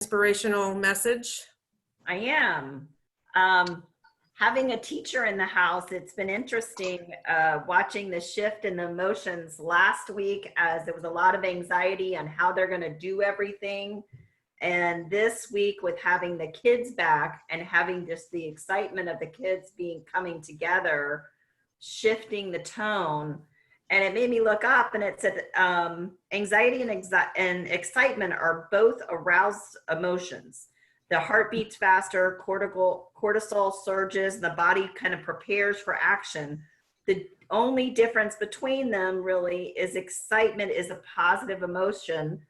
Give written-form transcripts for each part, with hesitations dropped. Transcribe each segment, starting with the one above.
inspirational message? I am. Having a teacher in the house, it's been interesting watching the shift in the emotions last week, as there was a lot of anxiety on how they're going to do everything. And this week, with having the kids back and having just the excitement of the kids coming together, shifting the tone. And it made me look up, and it said anxiety and excitement are both aroused emotions. The heart beats faster, cortisol surges, the body kind of prepares for action. The only difference between them really is excitement is a positive emotion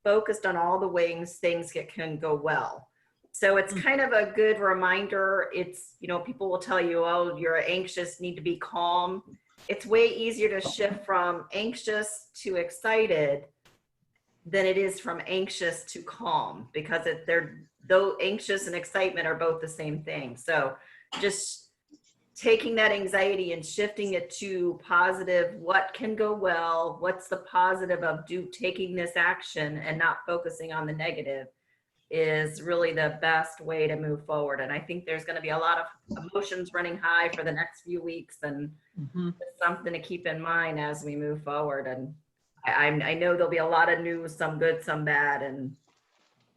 focused on all the ways things can go well. So it's kind of a good reminder. It's, people will tell you, oh, you're anxious, need to be calm. It's way easier to shift from anxious to excited than it is from anxious to calm, because though anxious and excitement are both the same thing. So just taking that anxiety and shifting it to positive, what can go well, what's the positive of taking this action and not focusing on the negative, is really the best way to move forward. And I think there's going to be a lot of emotions running high for the next few weeks, and it's something to keep in mind as we move forward. And I know there'll be a lot of news, some good, some bad, and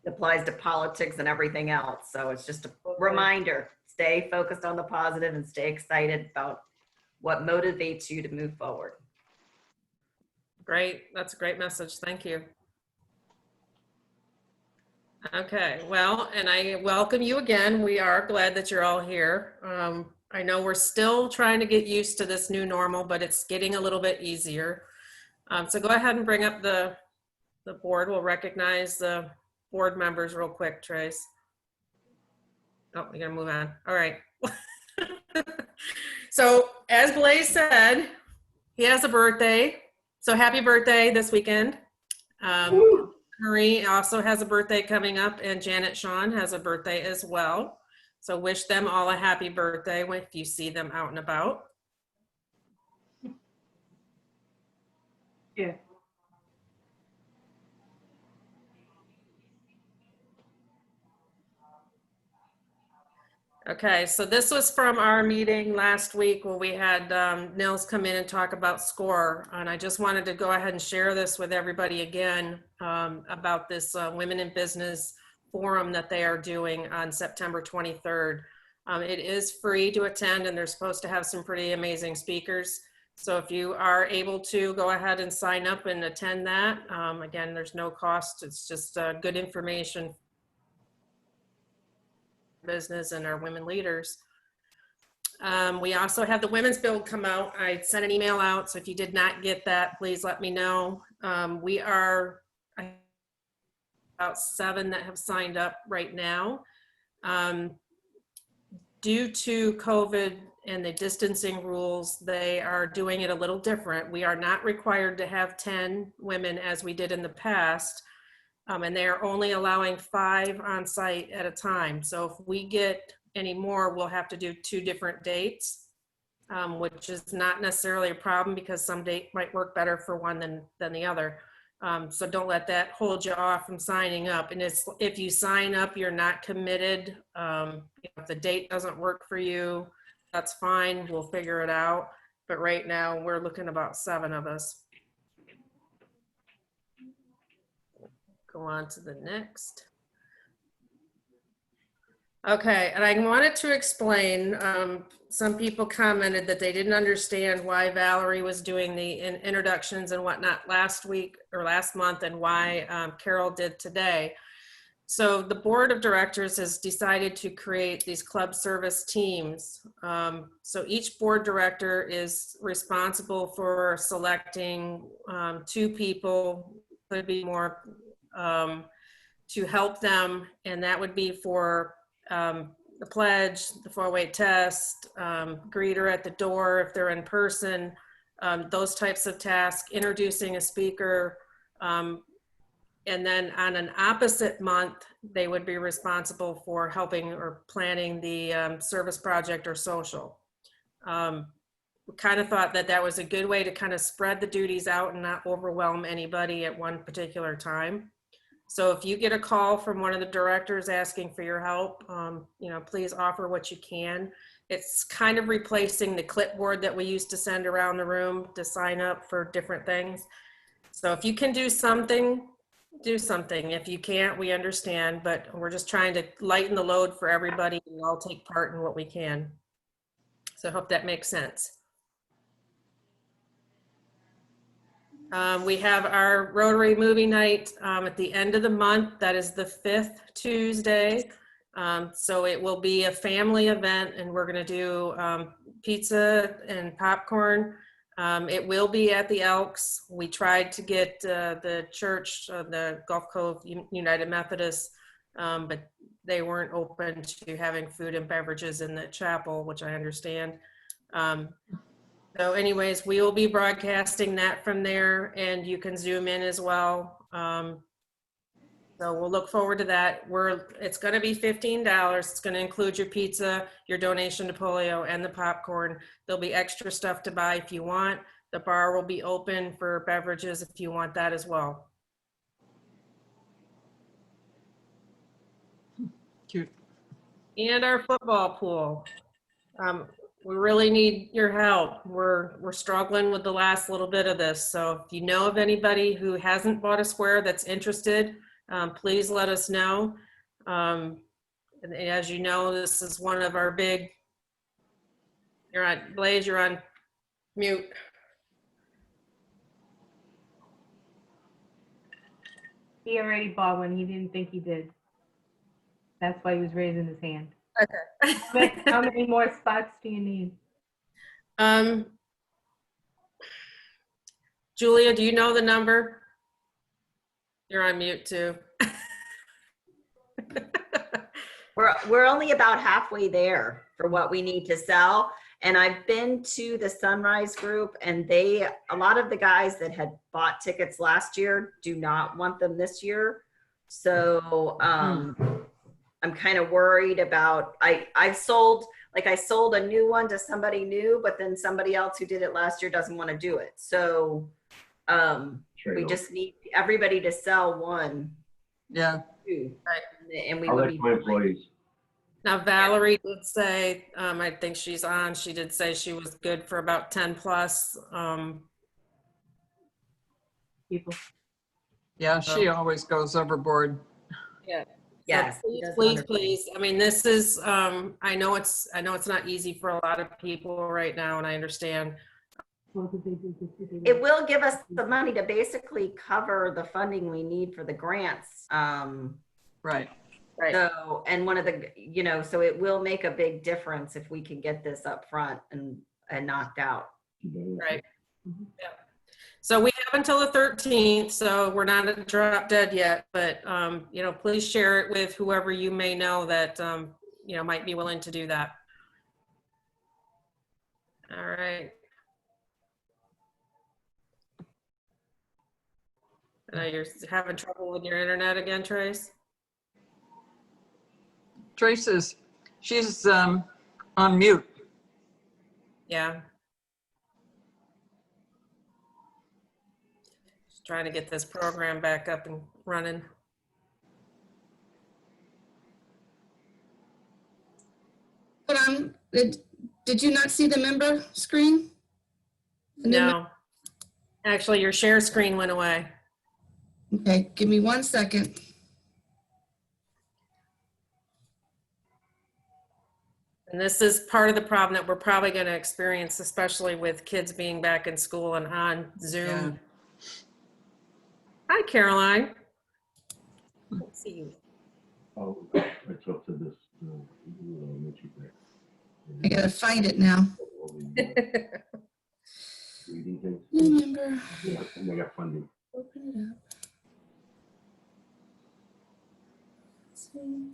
it applies to politics and everything else. So it's just a reminder, stay focused on the positive and stay excited about what motivates you to move forward. Great. That's a great message. Thank you. Okay, well, and I welcome you again. We are glad that you're all here. I know we're still trying to get used to this new normal, but it's getting a little bit easier. So go ahead and bring up the board. We'll recognize the board members real quick, Trace. Oh, we're gonna move on. All right. So as Blaze said, he has a birthday. So happy birthday this weekend. Marie also has a birthday coming up, and Janet Shawn has a birthday as well. So wish them all a happy birthday if you see them out and about. Yeah. Okay, so this was from our meeting last week where we had Nils come in and talk about SCORE. And I just wanted to go ahead and share this with everybody again about this Women in Business forum that they are doing on September 23rd. It is free to attend, and they're supposed to have some pretty amazing speakers. So if you are able to, go ahead and sign up and attend that. Again, there's no cost. It's just good information business and our women leaders. We also have the Women's Build come out. I sent an email out, so if you did not get that, please let me know. We are about 7 that have signed up right now. Due to COVID and the distancing rules, they are doing it a little different. We are not required to have 10 women as we did in the past. And they are only allowing 5 on site at a time. So if we get any more, we'll have to do 2 different dates, which is not necessarily a problem because some date might work better for one than the other. So don't let that hold you off from signing up. And if you sign up, you're not committed. If the date doesn't work for you, that's fine. We'll figure it out. But right now we're looking about 7 of us. Go on to the next. Okay, and I wanted to explain, some people commented that they didn't understand why Valerie was doing the introductions and whatnot last week or last month, and why Carol did today. So the board of directors has decided to create these club service teams. So each board director is responsible for selecting 2 people, could be more, to help them, and that would be for the pledge, the 4-way test, greeter at the door if they're in person, those types of tasks, introducing a speaker, and then on an opposite month, they would be responsible for helping or planning the service project or social. We kind of thought that was a good way to kind of spread the duties out and not overwhelm anybody at one particular time. So if you get a call from one of the directors asking for your help, please offer what you can. It's kind of replacing the clipboard that we used to send around the room to sign up for different things. So if you can do something, do something. If you can't, we understand, but we're just trying to lighten the load for everybody and all take part in what we can. So I hope that makes sense. We have our Rotary movie night at the end of the month. That is the 5th Tuesday. So it will be a family event, and we're going to do pizza and popcorn. It will be at the Elks. We tried to get the church, the Gulf Cove United Methodist, but they weren't open to having food and beverages in the chapel, which I understand. So anyways, we will be broadcasting that from there, and you can zoom in as well. So we'll look forward to that. It's going to be $15. It's going to include your pizza, your donation to polio, and the popcorn. There'll be extra stuff to buy if you want. The bar will be open for beverages if you want that as well. Cute. And our football pool. We really need your help. We're struggling with the last little bit of this. So if you know of anybody who hasn't bought a square that's interested, please let us know. And as you know, this is one of our big, Blaze, you're on mute. He already bought one. He didn't think he did. That's why he was raising his hand. Okay. How many more spots do you need? Julia, do you know the number? You're on mute too. We're only about halfway there for what we need to sell. And I've been to the Sunrise group, and a lot of the guys that had bought tickets last year do not want them this year. So I'm kind of worried about, I sold a new one to somebody new, but then somebody else who did it last year doesn't want to do it. So we just need everybody to sell one. Yeah. Two, and we I'll would let be my employees. Now Valerie did say, I think she's on, she did say she was good for about 10 plus. People. Yeah, she always goes overboard. Yeah. yes. So please. I mean, this is, I know it's not easy for a lot of people right now, and I understand. It will give us the money to basically cover the funding we need for the grants. Right. Right. So, and one of the, so it will make a big difference if we can get this up front and knocked out. Right. Yeah. So we have until the 13th, so we're not at drop dead yet, but, please share it with whoever you may know that, might be willing to do that. All right. You're having trouble with your internet again, Trace? Trace she's on mute. Yeah. Just trying to get this program back up and running. Hold on. Did you not see the member screen? No. Actually, your share screen went away. Okay, give me 1 second. And this is part of the problem that we're probably going to experience, especially with kids being back in school and on Zoom. Yeah. Hi, Caroline. Let's see you. Oh, it's up to this. Mitchie there. I gotta find it now. Reading things. New member. Yeah, and they got funding. Open it up. Zoom.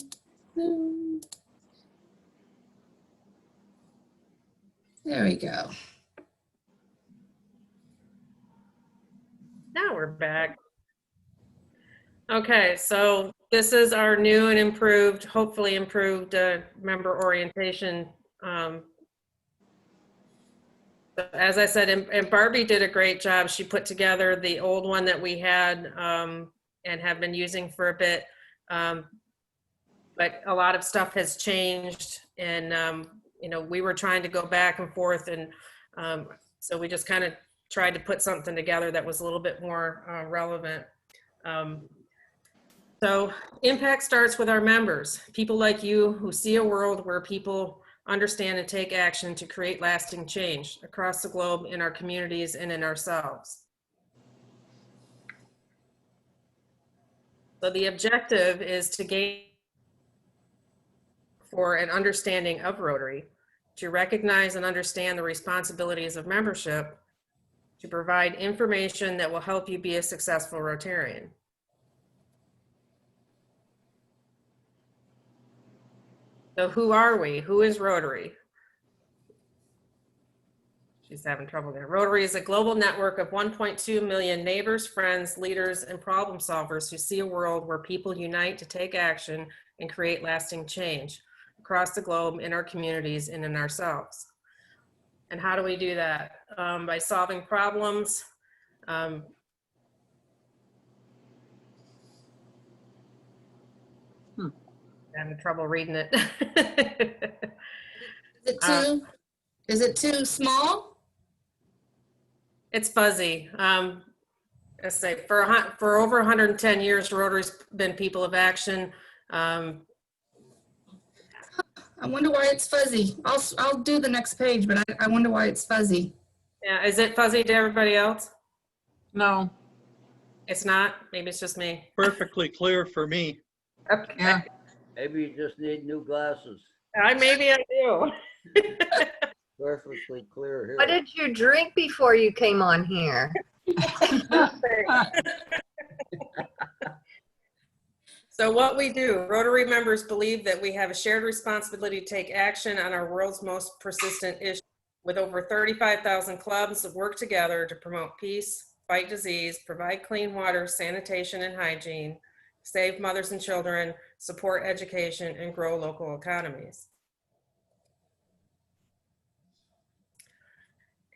There we go. Now we're back. Okay, so this is our new and improved, hopefully improved member orientation. As I said, and Barbie did a great job. She put together the old one that we had and have been using for a bit. But a lot of stuff has changed, and you know, we were trying to go back and forth, and so we just kind of tried to put something together that was a little bit more relevant. So impact starts with our members, people like you who see a world where people understand and take action to create lasting change across the globe, in our communities, and in ourselves. So the objective is to gain for an understanding of Rotary, to recognize and understand the responsibilities of membership, to provide information that will help you be a successful Rotarian. So who are we? Who is Rotary? She's having trouble there. Rotary is a global network of 1.2 million neighbors, friends, leaders, and problem solvers who see a world where people unite to take action and create lasting change across the globe, in our communities, and in ourselves. And how do we do that? By solving problems. Having trouble reading it. Is it too small? It's fuzzy. Let's say for over 110 years, Rotary's been people of action. I wonder why it's fuzzy. I'll do the next page, but I wonder why it's fuzzy. Yeah, is it fuzzy to everybody else? No, It's not? Maybe it's just me. Perfectly clear for me. Okay. yeah, Maybe you just need new glasses. Maybe I do. Perfectly clear here. What did you drink before you came on here? So what we do, Rotary members believe that we have a shared responsibility to take action on our world's most persistent issues. With over 35,000 clubs that work together to promote peace, fight disease, provide clean water, sanitation, and hygiene, save mothers and children, support education, and grow local economies.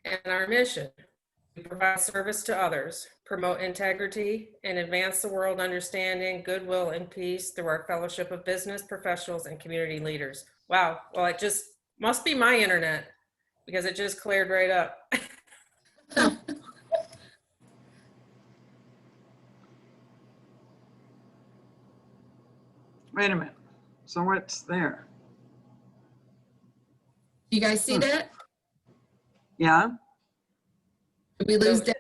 And our mission: we provide service to others, promote integrity, and advance the world understanding, goodwill, and peace through our fellowship of business professionals and community leaders. Wow, well, it just must be my internet, because it just cleared right up. wait a minute. So what's there? You guys see that? Yeah, Did we lose that?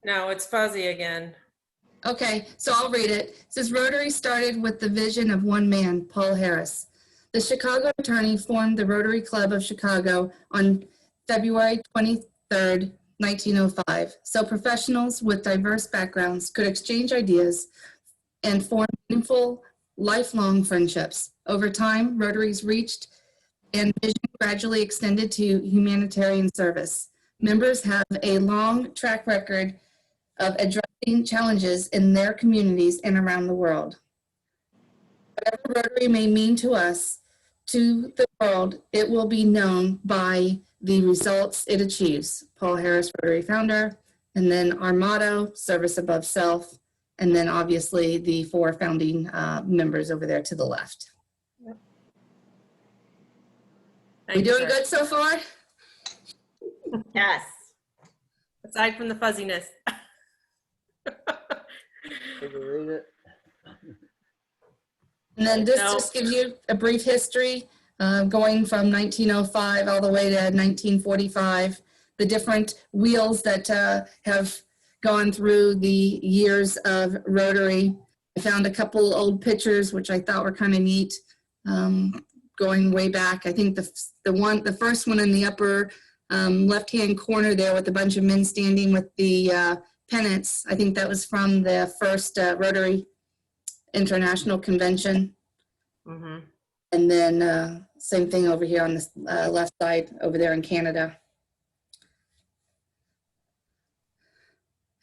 No, it's fuzzy again. Okay, so I'll read it. It says Rotary started with the vision of one man, Paul Harris. The Chicago attorney formed the Rotary Club of Chicago on February 23rd, 1905, so professionals with diverse backgrounds could exchange ideas and form meaningful, lifelong friendships. Over time, Rotary's reached and vision gradually extended to humanitarian service. Members have a long track record of addressing challenges in their communities and around the world. Whatever Rotary may mean to us, to the world, it will be known by the results it achieves. Paul Harris, Rotary founder, and then our motto, service above self, and then obviously the 4 founding members over there to the left. We doing good so far? Yes. Aside from the fuzziness. Did you read it? And then this No. just gives you a brief history, going from 1905 all the way to 1945, the different wheels that have gone through the years of Rotary. I found a couple old pictures, which I thought were kind of neat, going way back. I think the first one in the upper left-hand corner there with a bunch of men standing with the pennants, I think that was from the first Rotary International Convention. Mm-hmm. And then same thing over here on the left side over there in Canada.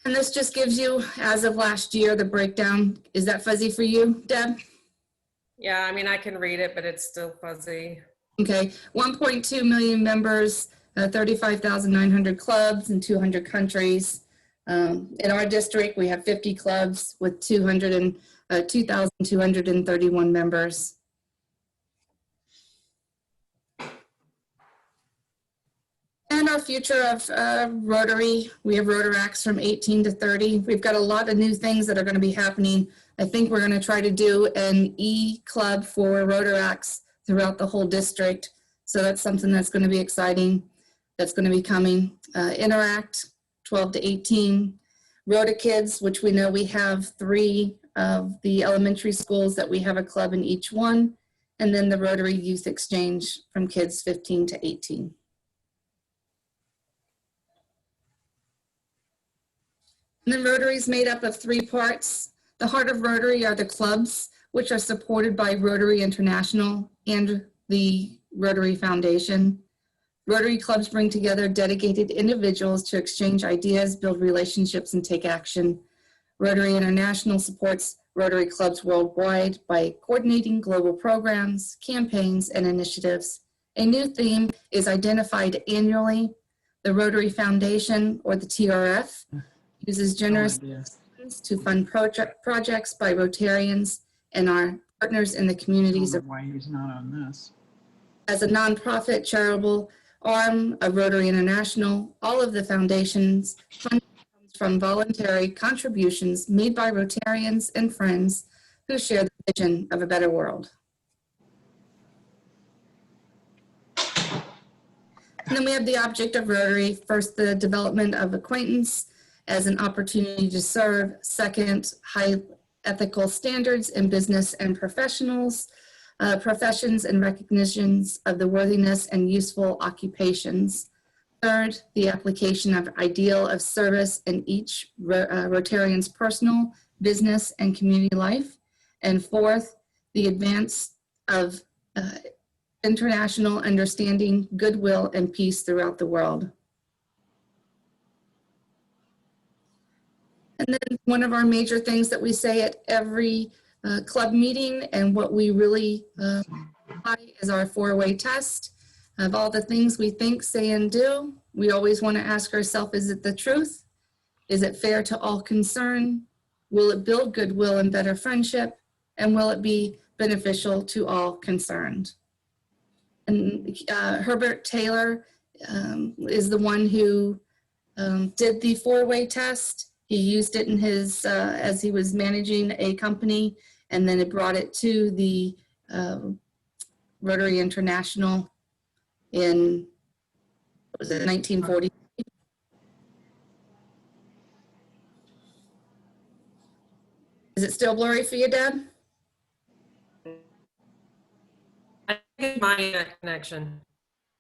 And this just gives you, as of last year, the breakdown. Is that fuzzy for you, Deb? Yeah, I mean, I can read it, but it's still fuzzy. Okay, 1.2 million members, 35,900 clubs in 200 countries. In our district, we have 50 clubs with 2,231 members. And our future of Rotary, we have Rotaracts from 18 to 30. We've got a lot of new things that are going to be happening. I think we're going to try to do an e-club for Rotaracts throughout the whole district. So that's something that's going to be exciting. That's going to be coming. Interact, 12 to 18. Rota Kids, which we know we have 3 of the elementary schools that we have a club in each one. And then the Rotary Youth Exchange from kids 15 to 18. And then Rotary is made up of 3 parts. The heart of Rotary are the clubs, which are supported by Rotary International and the Rotary Foundation. Rotary clubs bring together dedicated individuals to exchange ideas, build relationships, and take action. Rotary International supports Rotary clubs worldwide by coordinating global programs, campaigns, and initiatives. A new theme is identified annually. The Rotary Foundation, or the TRF, uses generous funds to fund projects by Rotarians and our partners in the communities. I don't know why he's not on this. As a nonprofit charitable arm of Rotary International, all of the foundation's funding comes from voluntary contributions made by Rotarians and friends who share the vision of a better world. And then we have the object of Rotary. First, the development of acquaintance as an opportunity to serve. Second, high ethical standards in business and professions and recognitions of the worthiness and useful occupations. Third, the application of ideal of service in each Rotarian's personal, business, and community life. And fourth, the advance of international understanding, goodwill, and peace throughout the world. And then one of our major things that we say at every club meeting, and what we really apply, is our 4-way test. Of all the things we think, say, and do, we always want to ask ourselves, is it the truth? Is it fair to all concerned? Will it build goodwill and better friendship? And will it be beneficial to all concerned? And Herbert Taylor is the one who did the 4-way test. He used it in his, as he was managing a company, and then it brought it to the Rotary International in, what was it, 1940? Is it still blurry for you, Deb? I think it's my connection.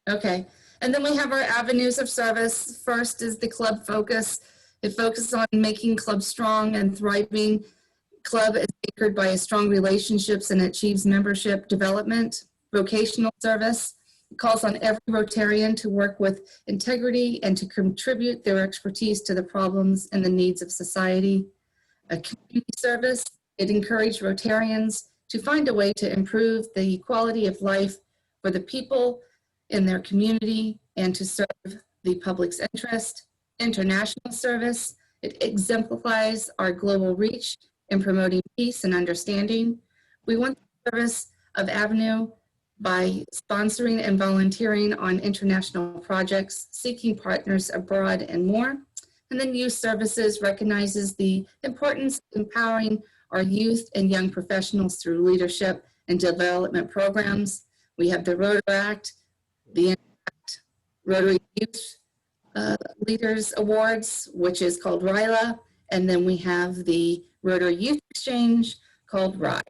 Okay, and then we have our avenues of service. First is the club focus. It focuses on making clubs strong and thriving. Club is anchored by strong relationships and achieves membership development. Vocational service, it calls on every Rotarian to work with integrity and to contribute their expertise to the problems and the needs of society. A community service, it encouraged Rotarians to find a way to improve the quality of life for the people in their community and to serve the public's interest. International service, it exemplifies our global reach in promoting peace and understanding. We want the service of Avenue by sponsoring and volunteering on international projects, seeking partners abroad, and more. And then youth services recognizes the importance of empowering our youth and young professionals through leadership and development programs. We have the Rotaract, the Interact, Rotary Youth Leaders Awards, which is called RILA, and then we have the Rotary Youth Exchange called RIE.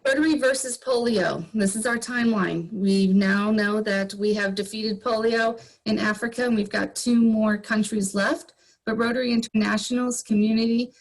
Rotary versus polio. This is our timeline. We now know that we have defeated polio in Africa, and we've got 2 more countries left. But Rotary International's community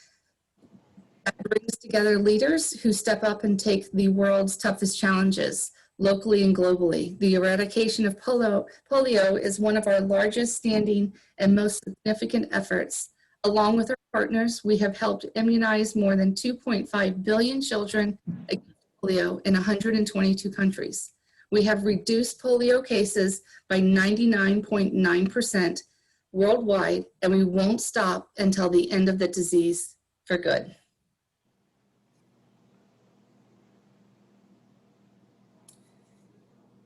brings together leaders who step up and take the world's toughest challenges, locally and globally. The eradication of polio is one of our largest standing and most significant efforts. Along with our partners, we have helped immunize more than 2.5 billion children against polio in 122 countries. We have reduced polio cases by 99.9% worldwide, and we won't stop until the end of the disease for good.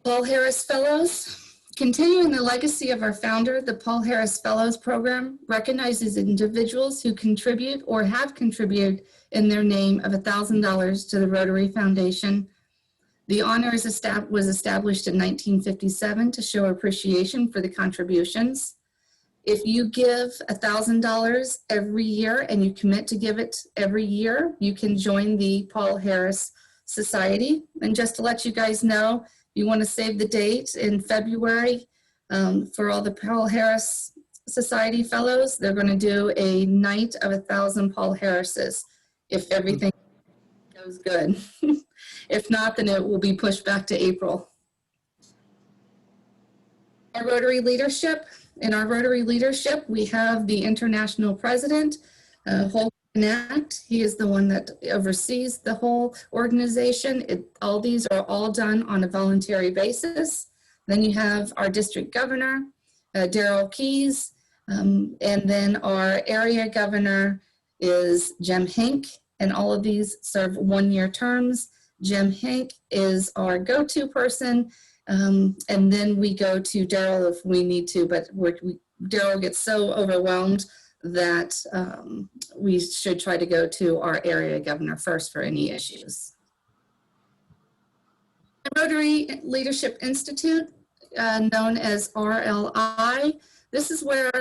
Paul Harris Fellows. Continuing the legacy of our founder, the Paul Harris Fellows Program recognizes individuals who contribute or have contributed in their name of $1,000 to the Rotary Foundation. The honor was established in 1957 to show appreciation for the contributions. If you give $1,000 every year and you commit to give it every year, you can join the Paul Harris Society. And just to let you guys know, you want to save the date in February for all the Paul Harris Society Fellows. They're going to do a night of 1,000 Paul Harrises if everything goes good. If not, then it will be pushed back to April. Our Rotary leadership. In our Rotary leadership, we have the international president, Holger Knacht. He is the one that oversees the whole organization. All these are all done on a voluntary basis. Then you have our district governor, Daryl Keys, and then our area governor is Jim Hink, and all of these serve one-year terms. Jim Hink is our go-to person, and then we go to Daryl if we need to, but Daryl gets so overwhelmed that we should try to go to our area governor first for any issues. The Rotary Leadership Institute, known as RLI, this is where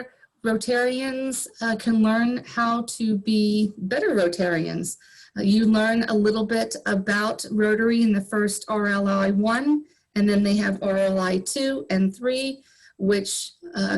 Rotarians can learn how to be better Rotarians. You learn a little bit about Rotary in the first RLI 1, and then they have RLI 2 and 3, which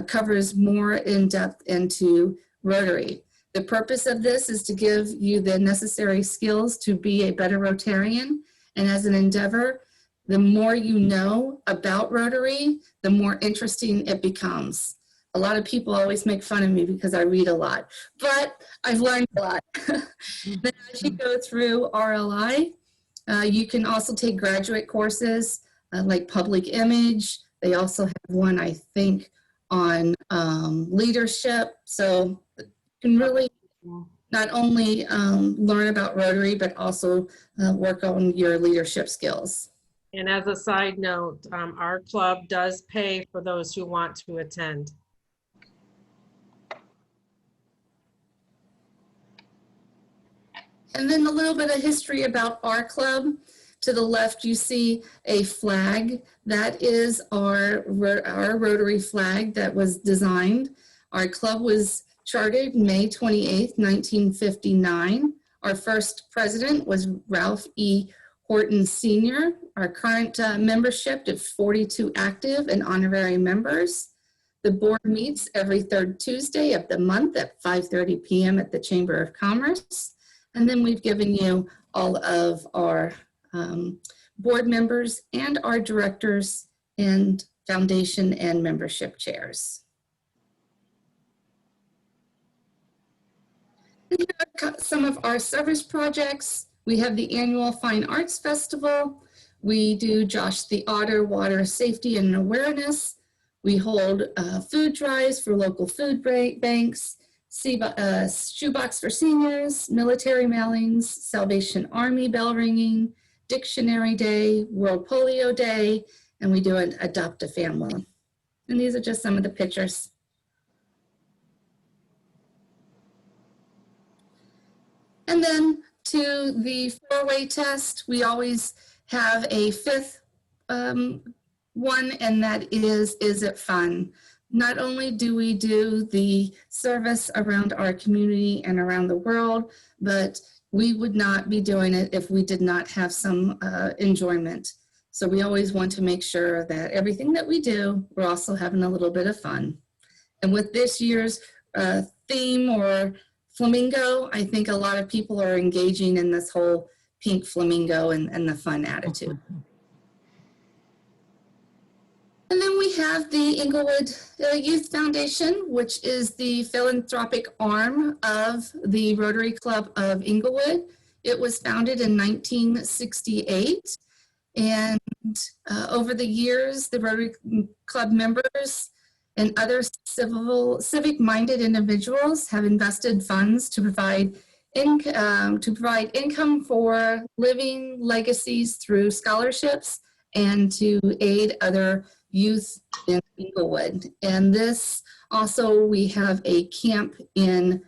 covers more in depth into Rotary. The purpose of this is to give you the necessary skills to be a better Rotarian. And as an endeavor, the more you know about Rotary, the more interesting it becomes. A lot of people always make fun of me because I read a lot, but I've learned a lot. Then as you go through RLI, you can also take graduate courses like public image. They also have one, I think, on leadership. So you can really not only learn about Rotary, but also work on your leadership skills. And as a side note, our club does pay for those who want to attend. And then a little bit of history about our club. To the left, you see a flag. That is our Rotary flag that was designed. Our club was chartered May 28th, 1959. Our first president was Ralph E. Horton Sr. Our current membership is 42 active and honorary members. The board meets every third Tuesday of the month at 5:30 p.m. at the Chamber of Commerce. And then we've given you all of our board members and our directors and foundation and membership chairs. And here are some of our service projects. We have the annual Fine Arts Festival. We do Josh the Otter Water Safety and Awareness. We hold food drives for local food banks, shoebox for seniors, military mailings, Salvation Army bell ringing, Dictionary Day, World Polio Day, and we do an Adopt a Family. And these are just some of the pictures. And then to the four-way test, we always have a fifth one, and that is it fun? Not only do we do the service around our community and around the world, but we would not be doing it if we did not have some enjoyment. So we always want to make sure that everything that we do, we're also having a little bit of fun. And with this year's theme or flamingo, I think a lot of people are engaging in this whole pink flamingo and the fun attitude. And then we have the Inglewood Youth Foundation, which is the philanthropic arm of the Rotary Club of Inglewood. It was founded in 1968, and over the years, the Rotary Club members and other civic-minded individuals have invested funds to provide income for living legacies through scholarships and to aid other youth in Inglewood. And this also, we have a camp in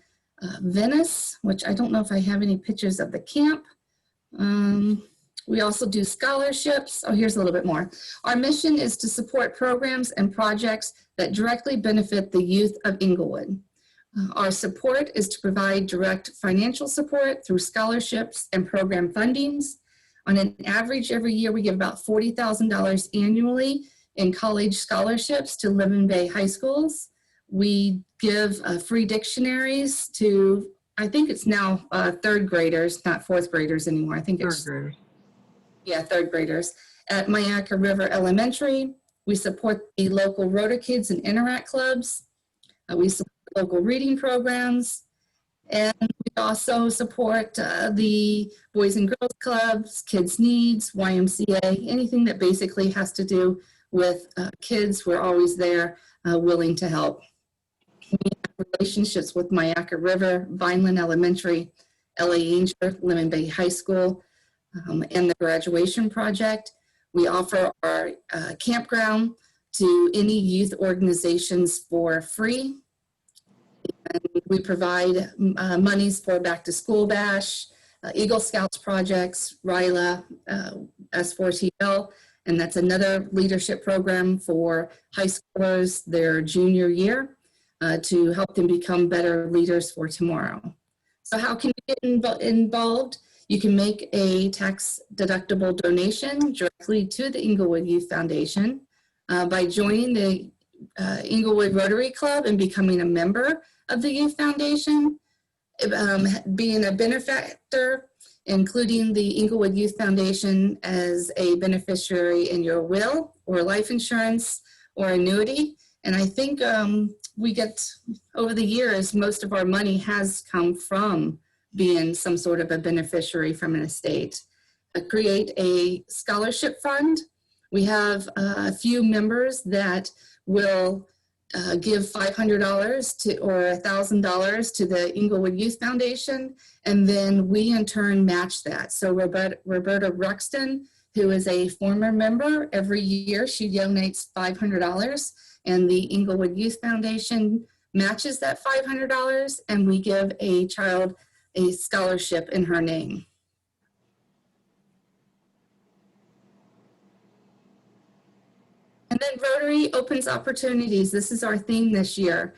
Venice, which I don't know if I have any pictures of the camp. We also do scholarships. Oh, here's a little bit more. Our mission is to support programs and projects that directly benefit the youth of Inglewood. Our support is to provide direct financial support through scholarships and program fundings. On an average, every year we give about $40,000 annually in college scholarships to Lemon Bay high schools. We give free dictionaries to, I think it's now third graders, not fourth graders anymore. I think it's Third graders. yeah, third graders. At Myakka River Elementary, we support the local Rotary Kids and Interact clubs. We support local reading programs. And we also support the Boys and Girls Clubs, Kids Needs, YMCA, anything that basically has to do with kids. We're always there willing to help. We have relationships with Myakka River, Vineland Elementary, LA Angel, Lemon Bay High School, and the graduation project. We offer our campground to any youth organizations for free. And we provide monies for Back to School Bash, Eagle Scouts projects, RILA, S4TL, and that's another leadership program for high schoolers their junior year to help them become better leaders for tomorrow. So how can you get involved? You can make a tax-deductible donation directly to the Inglewood Youth Foundation by joining the Inglewood Rotary Club and becoming a member of the Youth Foundation, being a benefactor, including the Inglewood Youth Foundation as a beneficiary in your will or life insurance or annuity. And I think we get, over the years, most of our money has come from being some sort of a beneficiary from an estate. Create a scholarship fund. We have a few members that will give $500 to or $1,000 to the Inglewood Youth Foundation, and then we in turn match that. So Roberta Ruxton, who is a former member, every year she donates $500, and the Inglewood Youth Foundation matches that $500, and we give a child a scholarship in her name. And then Rotary opens opportunities. This is our theme this year.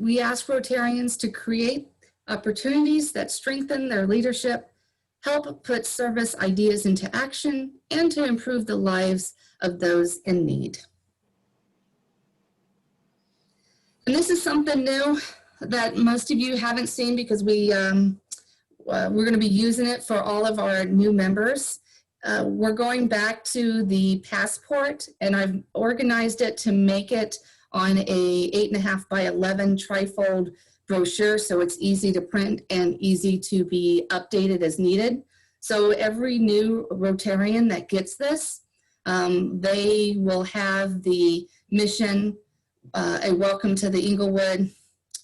We ask Rotarians to create opportunities that strengthen their leadership, help put service ideas into action, and to improve the lives of those in need. And this is something new that most of you haven't seen because we're going to be using it for all of our new members. We're going back to the passport, and I've organized it to make it on a 8.5 by 11 trifold brochure, so it's easy to print and easy to be updated as needed. So every new Rotarian that gets this, they will have the mission, a welcome to the Inglewood,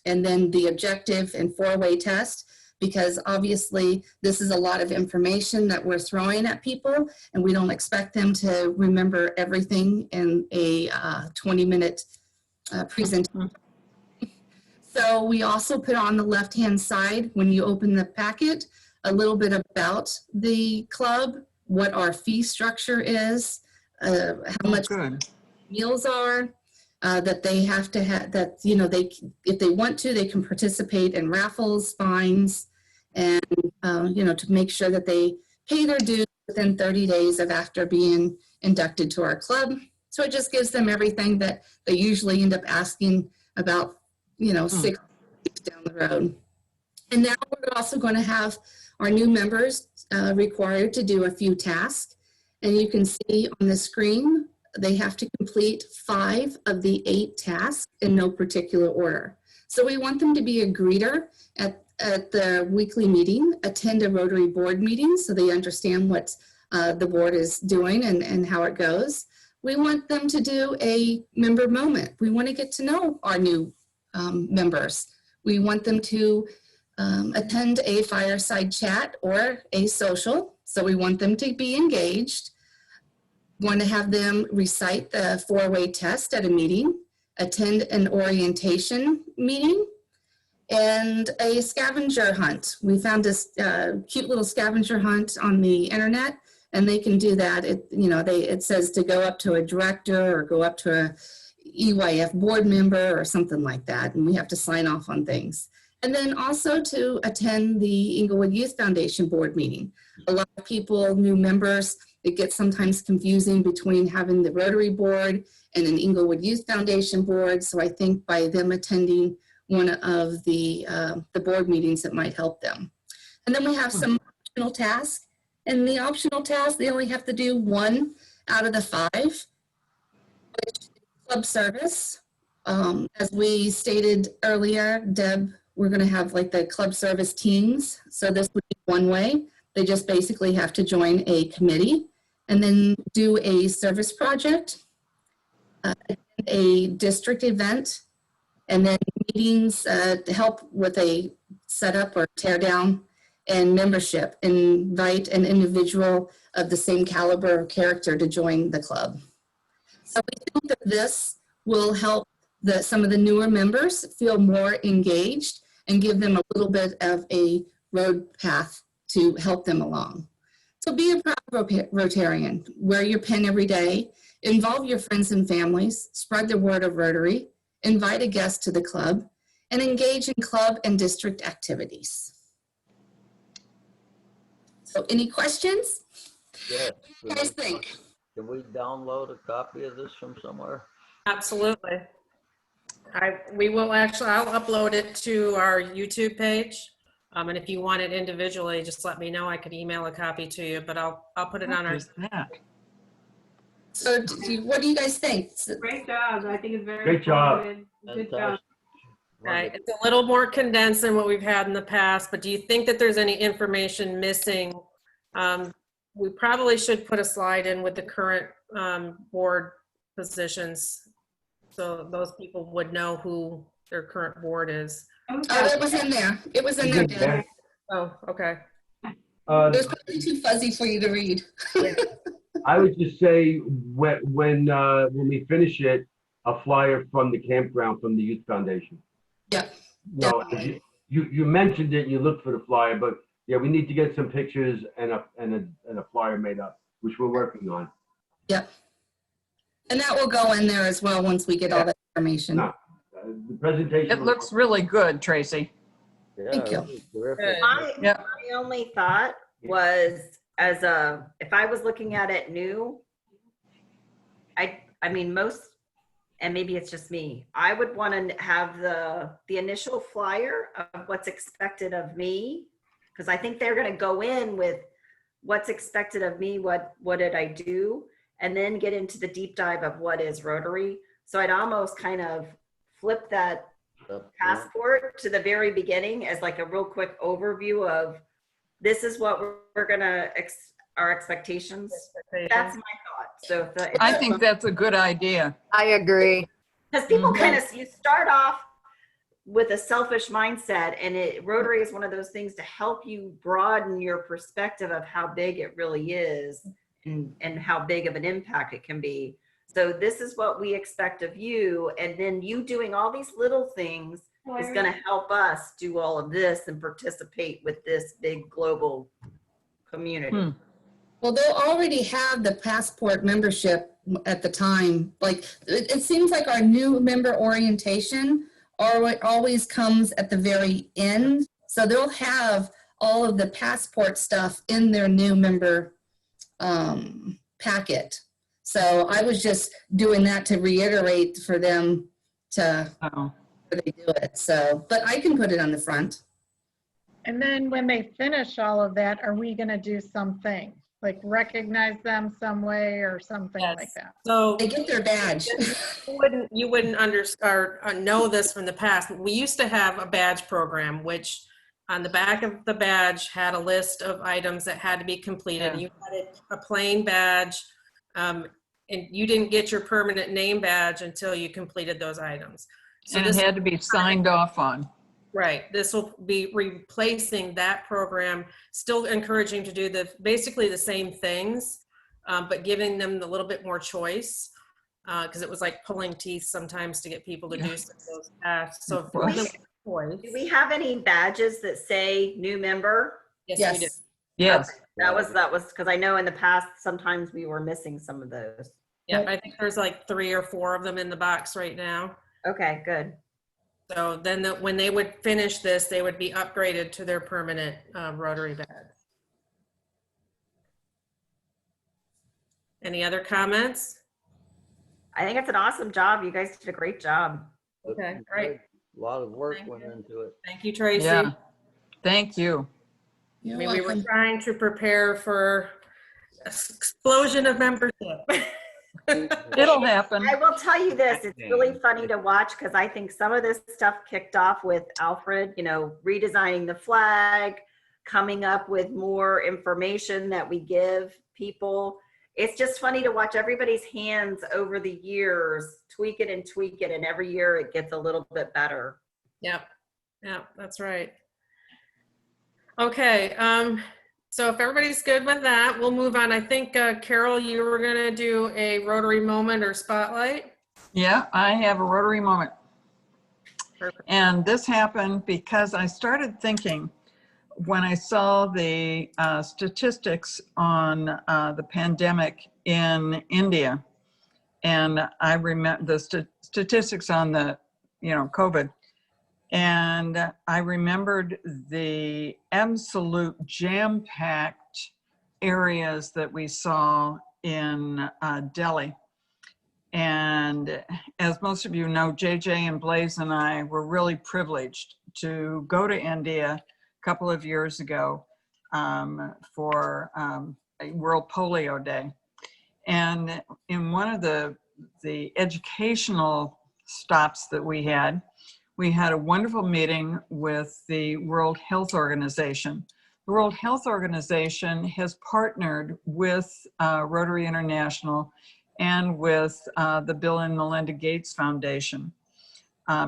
and then the objective and 4-way test, because obviously this is a lot of information that we're throwing at people, and we don't expect them to remember everything in a 20-minute presentation. So we also put on the left-hand side, when you open the packet, a little bit about the club, what our fee structure is, how much meals are, that they have to have, that, you know, they, if they want to, they can participate in raffles, fines, and, you know, to make sure that they pay their dues within 30 days of after being inducted to our club. So it just gives them everything that they usually end up asking about, you know, 6 weeks down the road. And now we're also going to have our new members required to do a few tasks. And you can see on the screen, they have to complete 5 of the 8 tasks in no particular order. So we want them to be a greeter at the weekly meeting, attend a Rotary board meeting so they understand what's the board is doing and how it goes. We want them to do a member moment. We want to get to know our new members. We want them to attend a fireside chat or a social. So we want them to be engaged. Want to have them recite the 4-way test at a meeting, attend an orientation meeting, and a scavenger hunt. We found this cute little scavenger hunt on the internet, and they can do that. It says to go up to a director or go up to a EYF board member or something like that, and we have to sign off on things. And then also to attend the Inglewood Youth Foundation board meeting. A lot of people, new members, it gets sometimes confusing between having the Rotary board and an Inglewood Youth Foundation board. So I think by them attending one of the board meetings, it might help them. And then we have some optional tasks. And the optional tasks, they only have to do 1 out of the 5, which is club service. As we stated earlier, Deb, we're going to have like the club service teams. So this would be one way. They just basically have to join a committee and then do a service project, a district event, and then meetings to help with a setup or tear down, and membership. Invite an individual of the same caliber or character to join the club. So we think that this will help some of the newer members feel more engaged and give them a little bit of a road path to help them along. So be a proud Rotarian. Wear your pin every day. Involve your friends and families. Spread the word of Rotary. Invite a guest to the club. And engage in club and district activities. So any questions? Yes. What do you guys think? Can we download a copy of this from somewhere? Absolutely. I'll upload it to our YouTube page. And if you want it individually, just let me know. I could email a copy to you, but I'll put it on our. What is that? So what do you guys think? Great job. I think it's very Great job. informative. Good job. Fantastic. Right. It's a little more condensed than what we've had in the past, but do you think that there's any information missing? We probably should put a slide in with the current board positions, so those people would know who their current board is. Oh, it was in there. It was in there, Deb. Oh, okay. It was probably too fuzzy for you to read. I would just say when we finish it, a flyer from the campground from the Youth Foundation. Yeah. No, you mentioned it. You looked for the flyer, but yeah, we need to get some pictures and a flyer made up, which we're working on. Yep. And that will go in there as well once we get all that information. No, the presentation. It looks really good, Tracy. Yeah, Thank you. that was terrific. Yep. My only thought was if I was looking at it new, I mean, and maybe it's just me, I would want to have the initial flyer of what's expected of me, because I think they're going to go in with what's expected of me, what did I do, and then get into the deep dive of what is Rotary. So I'd almost kind of flip that passport to the very beginning as like a real quick overview of this is what we're gonna our expectations. That's my thought. So I think that's a good idea. I agree. because people kind of, you start off with a selfish mindset, and Rotary is one of those things to help you broaden your perspective of how big it really is and how big of an impact it can be. So this is what we expect of you, and then you doing all these little things is going to help us do all of this and participate with this big global community. Well, they'll already have the passport membership at the time. Like, it seems like our new member orientation always comes at the very end. So they'll have all of the passport stuff in their new member packet. So I was just doing that to reiterate for them to they do it. So, but I can put it on the front. And then when they finish all of that, are we going to do something like recognize them some way or something like that? So They get their badge. you wouldn't know this from the past. We used to have a badge program, which on the back of the badge had a list of items that had to be completed. Yeah. You had a plain badge, and you didn't get your permanent name badge until you completed those items. So And it had to be signed off on. right, this will be replacing that program, still encouraging to do basically the same things, but giving them a little bit more choice. Because it was like pulling teeth sometimes to get people to do some of those tasks. So Well, for them, choice. Do we have any badges that say new member? Yes, we do. Yes. Okay, that was, because I know in the past, sometimes we were missing some of those. Yeah, I think there's like 3 or 4 of them in the box right now. Okay, good. So then when they would finish this, they would be upgraded to their permanent Rotary badge. Any other comments? I think it's an awesome job. You guys did a great job. Okay, great. A lot of work Thank went you. into it. Thank you, Tracy. Yeah. Thank you. I You're mean, we were welcome. trying to prepare for an explosion of membership. It'll happen. I will tell you this, it's really funny to watch because I think some of this stuff kicked off with Alfred, redesigning the flag, coming up with more information that we give people. It's just funny to watch everybody's hands over the years, tweak it, and every year it gets a little bit better. Yep, that's right. Okay, so if everybody's good with that, we'll move on. I think, Carol, you were gonna do a Rotary moment or spotlight. Yeah, I have a Rotary moment. Perfect. And this happened because I started thinking when I saw the statistics on the pandemic in India, and I remember the statistics on the, COVID, and I remembered the absolute jam-packed areas that we saw in Delhi. And as most of you know, JJ and Blaze and I were really privileged to go to India a couple of years ago for a World Polio Day. And in one of the educational stops that we had a wonderful meeting with the World Health Organization. The World Health Organization has partnered with Rotary International and with the Bill and Melinda Gates Foundation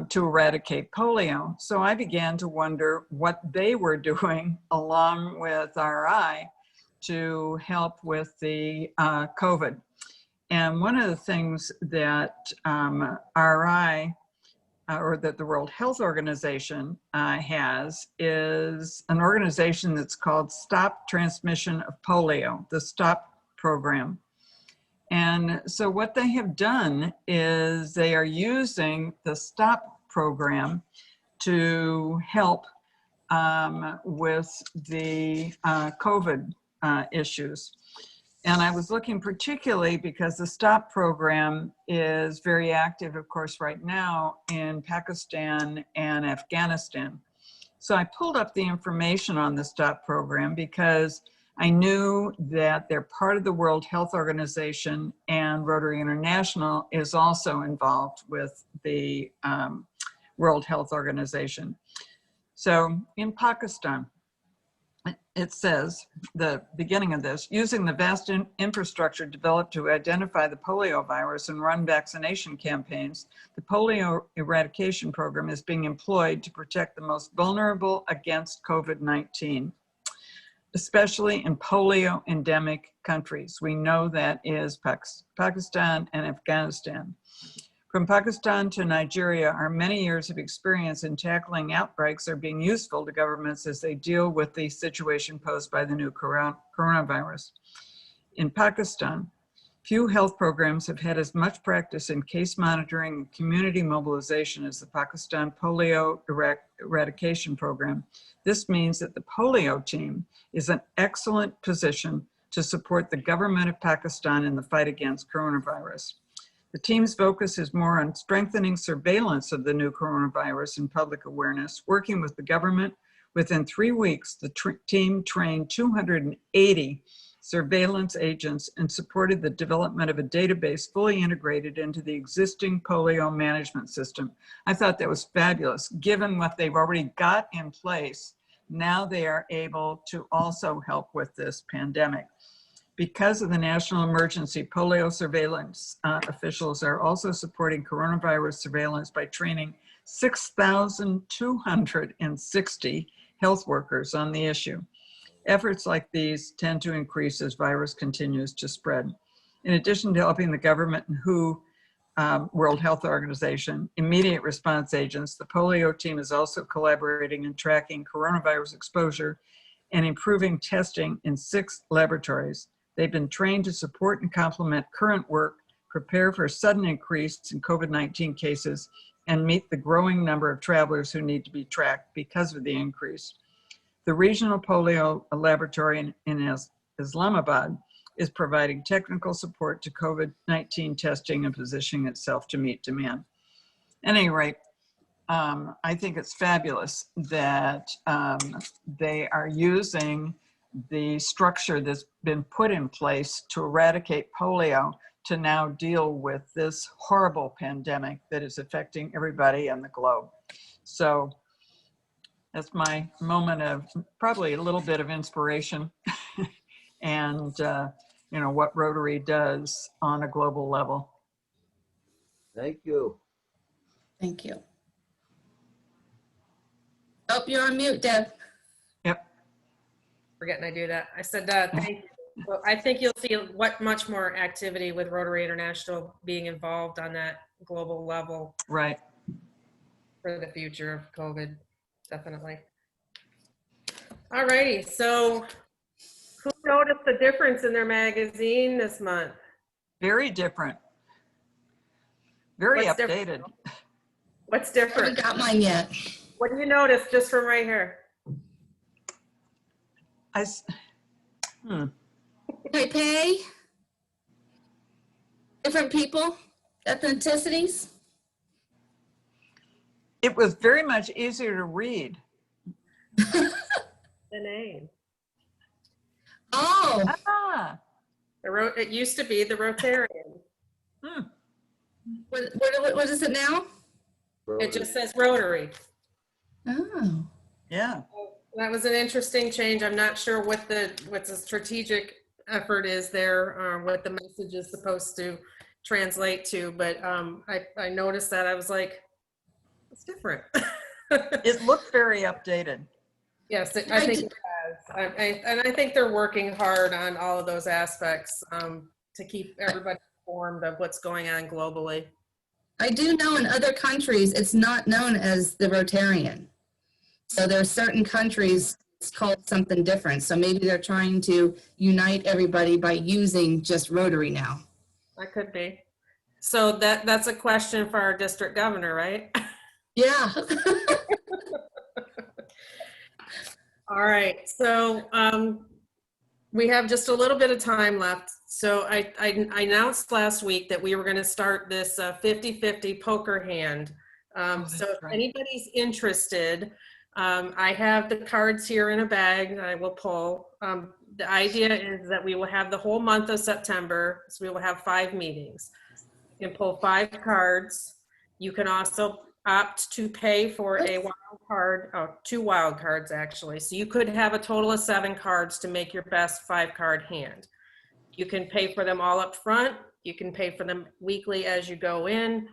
to eradicate polio. So I began to wonder what they were doing along with RI to help with the COVID. And one of the things that RI or that the World Health Organization has is an organization that's called Stop Transmission of Polio, the STOP program. And so what they have done is they are using the STOP program to help with the COVID issues. And I was looking particularly because the STOP program is very active, of course, right now in Pakistan and Afghanistan. So I pulled up the information on the STOP program because I knew that they're part of the World Health Organization, and Rotary International is also involved with the World Health Organization. So in Pakistan, it says, the beginning of this, using the vast infrastructure developed to identify the polio virus and run vaccination campaigns, the polio eradication program is being employed to protect the most vulnerable against COVID-19, especially in polio endemic countries. We know that is Pakistan and Afghanistan. From Pakistan to Nigeria, our many years of experience in tackling outbreaks are being useful to governments as they deal with the situation posed by the new coronavirus. In Pakistan, few health programs have had as much practice in case monitoring and community mobilization as the Pakistan Polio Eradication Program. This means that the polio team is in an excellent position to support the government of Pakistan in the fight against coronavirus. The team's focus is more on strengthening surveillance of the new coronavirus and public awareness, working with the government. Within 3 weeks, the team trained 280 surveillance agents and supported the development of a database fully integrated into the existing polio management system. I thought that was fabulous, given what they've already got in place Now they are able to also help with this pandemic. Because of the national emergency, polio surveillance officials are also supporting coronavirus surveillance by training 6,260 health workers on the issue. Efforts like these tend to increase as virus continues to spread. In addition to helping the government and WHO, World Health Organization, immediate response agents, the polio team is also collaborating in tracking coronavirus exposure and improving testing in 6 laboratories. They've been trained to support and complement current work, prepare for a sudden increase in COVID-19 cases, and meet the growing number of travelers who need to be tracked because of the increase. The regional polio laboratory in Islamabad is providing technical support to COVID-19 testing and positioning itself to meet demand. At any rate, I think it's fabulous that they are using the structure that's been put in place to eradicate polio to now deal with this horrible pandemic that is affecting everybody on the globe. So that's my moment of probably a little bit of inspiration and you know, what Rotary does on a global level. Thank you. Thank you. Oh, you're on mute, Deb. Yep. Forgetting I do that. I said thank you. Well, I think you'll see much more activity with Rotary International being involved on that global level Right. for the future of COVID, definitely. All righty, so who noticed the difference in their magazine this month? Very different. Very What's updated. different? What's I haven't different? got mine yet. What do you notice just from right here? Taipei? Different people? Ethnicities? It was very much easier to read. The name. Oh, Ah, It used to be the Rotarian. what is it now? It just says Rotary. Oh, yeah. That was an interesting change. I'm not sure what the strategic effort is there, what the message is supposed to translate to, but I noticed that. I was like, it's different. It looked very updated. Yes, I think it has. And I think they're working hard on all of those aspects to keep everybody informed of what's going on globally. I do know in other countries, it's not known as the Rotarian. So there are certain countries it's called something different. So maybe they're trying to unite everybody by using just Rotary now. That could be. So that's a question for our district governor, right? Yeah. All right, so we have just a little bit of time left. So I announced last week that we were going to start this 50-50 poker hand. So if anybody's interested, I have the cards here in a bag that I will pull. The idea is that we will have the whole month of September, so we will have 5 meetings. You can pull 5 cards. You can also opt to pay for a wild card, 2 wild cards actually. So you could have a total of 7 cards to make your best 5-card hand. You can pay for them all up front. You can pay for them weekly as you go in.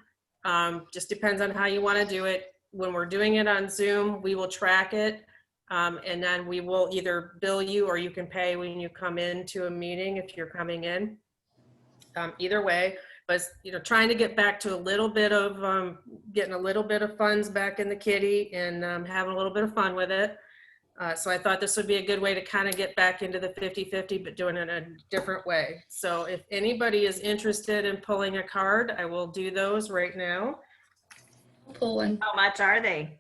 Just depends on how you want to do it. When we're doing it on Zoom, we will track it. And then we will either bill you or you can pay when you come into a meeting if you're coming in. Either way, but trying to get back to a little bit of getting a little bit of funds back in the kitty and having a little bit of fun with it. So I thought this would be a good way to kind of get back into the 50-50, but doing it in a different way. So if anybody is interested in pulling a card, I will do those right now. Pull one. How much are they?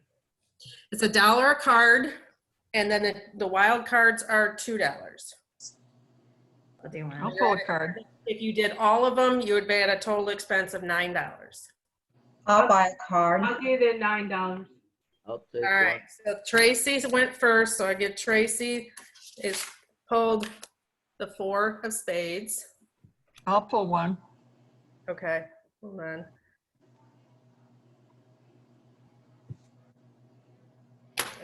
It's $1 a card, and then the wild cards are $2. What do you want? I'll pull a card. If you did all of them, you would be at a total expense of $9. I'll buy a card. I'll give it $9. I'll take All right, so Tracy went first, so I give Tracy is pulled the 4 of spades. I'll pull one. Okay, hold on.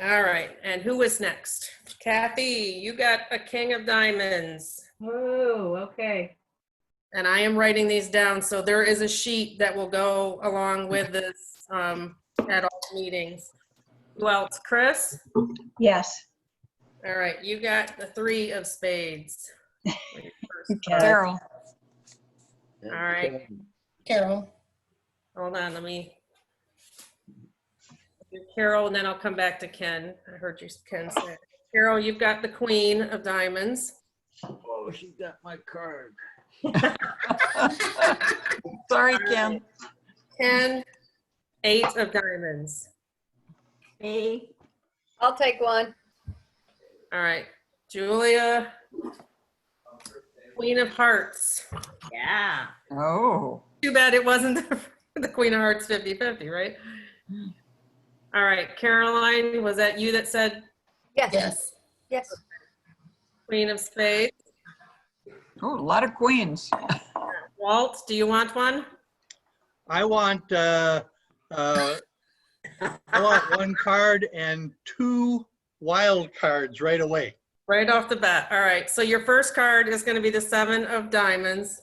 All right, and who was next? Kathy, you got a king of diamonds. Oh, okay. And I am writing these down, so there is a sheet that will go along with this at all meetings. Who else? Chris? Yes. All right, you got the 3 of spades. Okay. Carol. And All right. Ken. Carol. Hold on, let me do Carol, and then I'll come back to Ken. I heard you, Ken, say. Carol, you've got the queen of diamonds. Oh, she got my card. Sorry, Ken. Ken, 8 of diamonds. Me. I'll take one. All right, Julia, queen of hearts. Yeah. Oh. Too bad it wasn't the queen of hearts 50-50, right? All right, Caroline, was that you that said Yes. Yes. Yes. queen of spades? Oh, a lot of queens. Walt, do you want one? I want 1 card and 2 wild cards right away. Right off the bat. All right, so your first card is going to be the 7 of diamonds.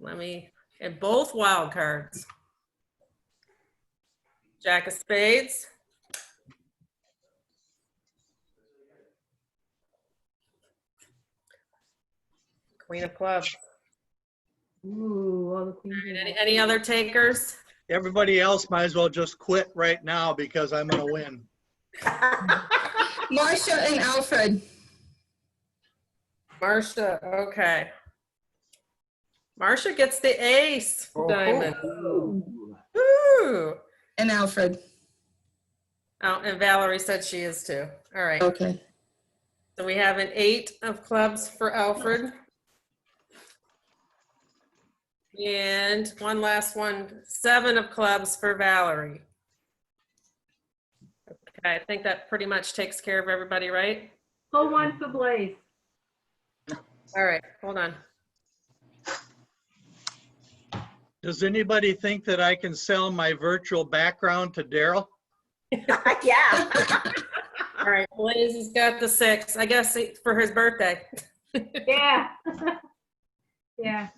And both wild cards. Jack of spades. Queen of clubs. Ooh, all the queens. Any other takers? Everybody else might as well just quit right now because I'm gonna win. Marcia and Alfred. Marcia, okay. Marcia gets the ace diamond. Ooh. Ooh. And Alfred. Oh, and Valerie said she is too. All right. Okay. So we have an 8 of clubs for Alfred. And one last one, 7 of clubs for Valerie. Okay, I think that pretty much takes care of everybody, right? Who wants the blaze? All right, hold on. Does anybody think that I can sell my virtual background to Daryl? Yeah. All right, Blaze has got the 6, I guess for his birthday. Yeah. Yeah.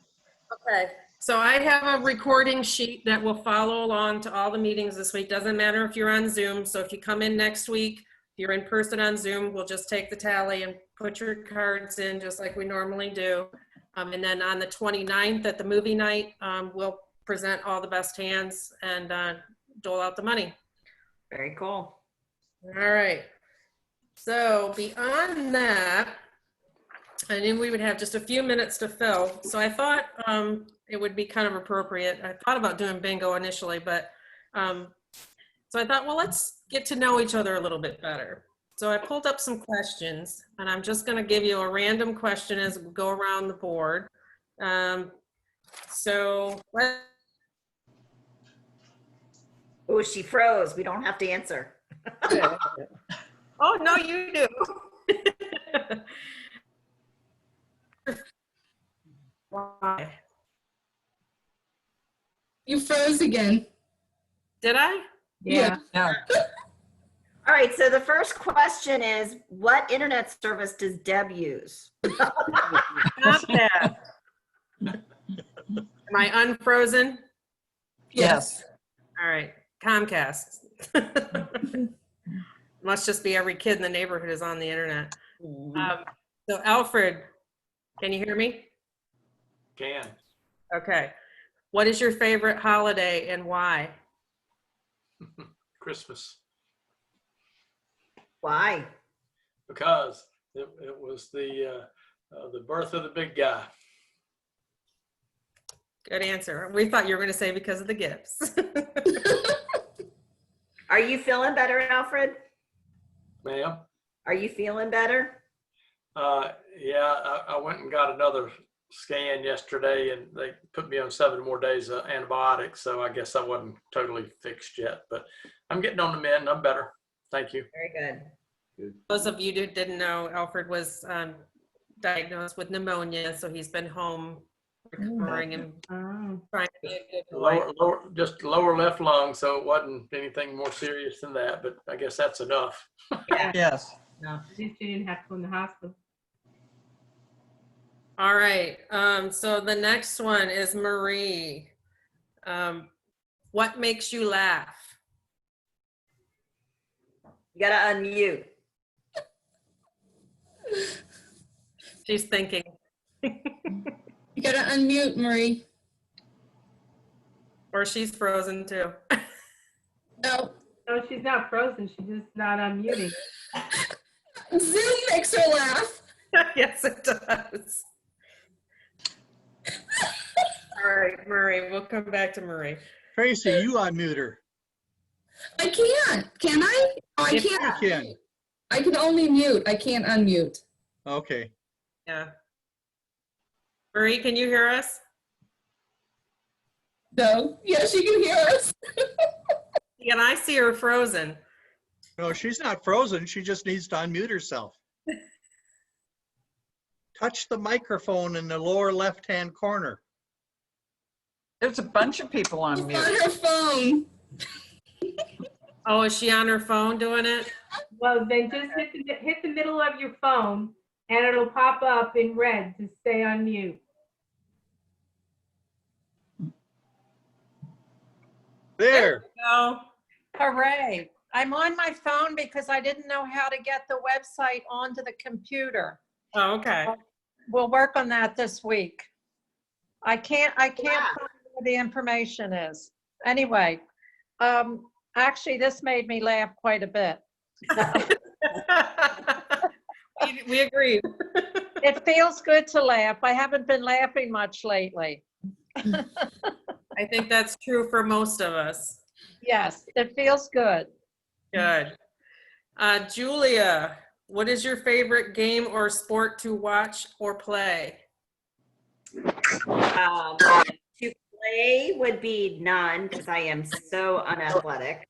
Okay, so I have a recording sheet that will follow along to all the meetings this week. Doesn't matter if you're on Zoom. So if you come in next week, if you're in person on Zoom, we'll just take the tally and put your cards in just like we normally do. And then on the 29th at the movie night, we'll present all the best hands and dole out the money. Very cool. All right. So beyond that, I knew we would have just a few minutes to fill. So I thought it would be kind of appropriate. I thought about doing bingo initially, but so I thought, well, let's get to know each other a little bit better. So I pulled up some questions, and I'm just going to give you a random question as we go around the board. So Oh, she froze. We don't have to answer. oh, no, you do. Why? You froze again. Did I? Yeah. Yeah. All right. So the first question is, what internet service does Deb use? Not that. Am I unfrozen? Yes. All right. Comcast. Must just be every kid in the neighborhood is on the internet. So Alfred, can you hear me? Can. Okay. What is your favorite holiday and why? Christmas. Why? Because it was the birth of the big guy. Good answer. We thought you were going to say because of the gifts. Are you feeling better, Alfred? Ma'am? Are you feeling better? Yeah, I went and got another scan yesterday and they put me on 7 more days of antibiotics. So I guess I wasn't totally fixed yet, but I'm getting on the mend. I'm better. Thank you. Very good. Those of you who didn't know, Alfred was diagnosed with pneumonia, so he's been home recovering and Oh. trying to be a good boy. Just lower left lung, so it wasn't anything more serious than that, but I guess that's enough. Yes. At least you didn't have to go in the hospital. All right, so the next one is Marie. What makes you laugh? You gotta unmute. She's thinking. You gotta unmute, Marie. Or she's frozen too. No, No, she's not frozen. She's just not unmuting. Zoom makes her laugh. Yes, it does. All right, Marie, we'll come back to Marie. Tracy, you unmute her. I can't. Can I? Oh, I If You can't. can. I can only mute. I can't unmute. Okay. Yeah. Marie, can you hear us? No. Yes, you can hear us. And I see her frozen. No, she's not frozen. She just needs to unmute herself. Touch the microphone in the lower left-hand corner. There's a bunch of people on She's mute. on her phone. Oh, is she on her phone doing it? Well, then just hit the middle of your phone and it'll pop up in red to stay on mute. There. No. Hooray. I'm on my phone because I didn't know how to get the website onto the computer. Oh, okay. We'll work on that this week. I can't find where the information is. Anyway, actually, this made me laugh quite a bit. We agree. It feels good to laugh. I haven't been laughing much lately. I think that's true for most of us. Yes, it feels good. Good. Julia, what is your favorite game or sport to watch or play? To play would be none because I am so unathletic.